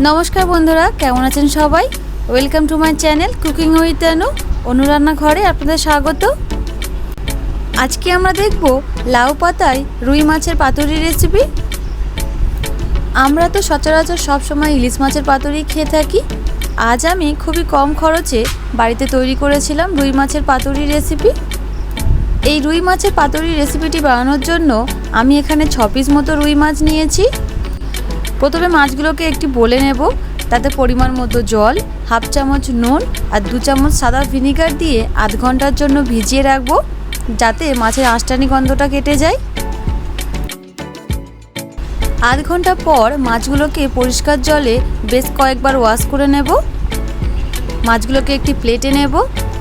नमस्कार बंधुरा केमन आছেন सबाई welcome to my channel cooking with Anu Anu रान्ना घरे आपनादेर स्वागत। आज के आमरा देखबो लाउ पाताय रुई माछेर पातुरी रेसिपि। आमरा तो सचराचर सब समय इलिश माछेर पातुरी खेये थाकी। आज आमी खूबই कम खरचे बाड़ीते तैरी करेछिलाम रुई माछेर पातुरी रेसिपि। এই রুই মাছের পাতুরি রেসিপিটি বানানোর জন্য আমি এখানে 6 পিস মতো রুই মাছ নিয়েছি। প্রথমে মাছগুলোকে একটি বলে নেব, তাতে পরিমাণ মতো জল, হাফ চামচ নুন আর 2 চামচ সাদা ভিনেগার দিয়ে আধ ঘন্টার জন্য ভিজিয়ে রাখব, যাতে মাছের আঁশটানি গন্ধটা কেটে যায়। আধ ঘন্টা পর মাছগুলোকে পরিষ্কার জলে বেশ কয়েকবার ওয়াশ করে নেব। মাছগুলোকে একটি প্লেটে নেব,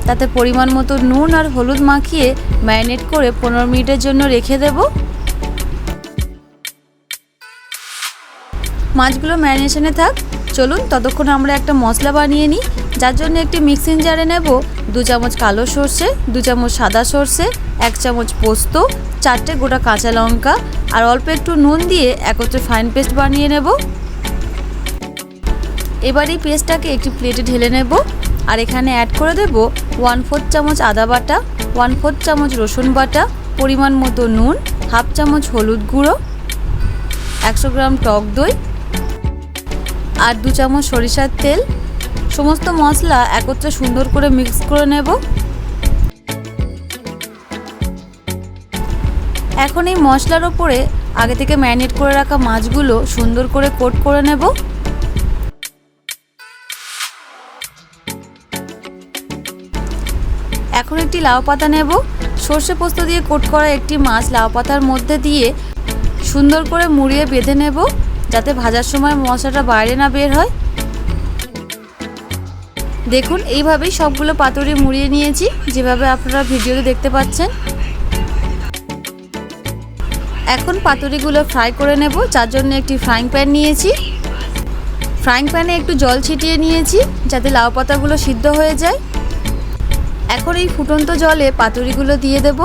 তাতে পরিমাণ মতো নুন আর হলুদ মাখিয়ে ম্যারিনেট করে 15 মিনিটের জন্য রেখে দেব। মাছগুলো ম্যারিনেশনে থাক, চলুন ততক্ষণ আমরা একটা মশলা বানিয়ে নিই। যার জন্য একটি মিক্সিং জারে নেব 2 চামচ কালো সর্ষে, 2 চামচ সাদা সর্ষে, 1 চামচ পোস্ত, 4টে গোটা কাঁচা লঙ্কা আর অল্প একটু নুন দিয়ে একত্রে ফাইন পেস্ট বানিয়ে নেব। এবার এই পেস্টটাকে একটি প্লেটে ঢেলে নেব আর এখানে অ্যাড করে দেব 1/4 চামচ আদা বাটা, 1/4 চামচ রসুন বাটা, পরিমাণ মতো নুন, হাফ চামচ হলুদ গুঁড়ো, 100 গ্রাম টক দই আর 2 চামচ সরিষার তেল। সমস্ত মশলা একত্রে সুন্দর করে মিক্স করে নেব। এখন এই মশলার ওপরে আগে থেকে ম্যারিনেট করে রাখা মাছগুলো সুন্দর করে কোট করে নেব। এখন একটি লাউ পাতা নেব, সর্ষে পোস্ত দিয়ে কোট করা একটি মাছ লাউ পাতার মধ্যে দিয়ে সুন্দর করে মুড়িয়ে বেঁধে নেব, যাতে ভাজার সময় মশলাটা বাইরে না বের হয়। দেখুন এইভাবেই সবগুলো পাতুরি মুড়িয়ে নিয়েছি, যেভাবে আপনারা ভিডিওতে দেখতে পাচ্ছেন। এখন পাতুরিগুলো ফ্রাই করে নেব, যার জন্য একটি ফ্রাইং প্যান নিয়েছি। ফ্রাইং প্যানে একটু জল ছিটিয়ে নিয়েছি, যাতে লাউ পাতাগুলো সিদ্ধ হয়ে যায়। এখন এই ফুটন্ত জলে পাতুরিগুলো দিয়ে দেব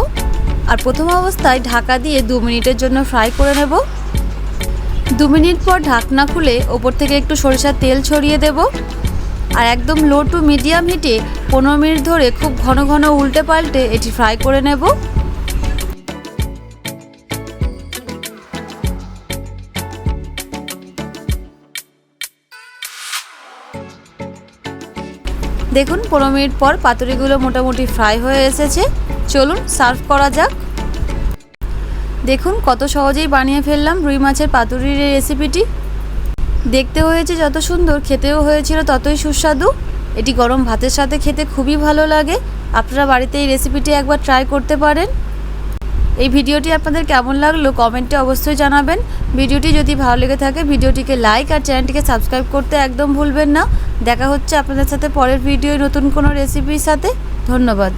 আর প্রথম অবস্থায় ঢাকা দিয়ে 2 মিনিটের জন্য ফ্রাই করে নেব। 2 মিনিট পর ঢাকনা খুলে ওপর থেকে একটু সরিষার তেল ছড়িয়ে দেব আর একদম লো টু মিডিয়াম হিটে 15 মিনিট ধরে খুব ঘন ঘন উল্টে পাল্টে এটি ফ্রাই করে নেব। দেখুন 15 মিনিট পর পাতুরিগুলো মোটামুটি ফ্রাই হয়ে এসেছে। চলুন সার্ভ করা যাক। দেখুন কত সহজেই বানিয়ে ফেললাম রুই মাছের পাতুরির রেসিপিটি। দেখতে হয়েছে যত সুন্দর, খেতেও হয়েছিল ততই সুস্বাদু। এটি গরম ভাতের সাথে খেতে খুবই ভালো লাগে। আপনারা বাড়িতে এই রেসিপিটি একবার ট্রাই করতে পারেন। এই ভিডিওটি আপনাদের কেমন লাগলো কমেন্টে অবশ্যই জানাবেন। ভিডিওটি যদি ভালো লেগে থাকে ভিডিওটিকে লাইক আর চ্যানেলটিকে সাবস্ক্রাইব করতে একদম ভুলবেন না। দেখা হচ্ছে আপনাদের সাথে পরের ভিডিওয় নতুন কোনো রেসিপির সাথে। ধন্যবাদ।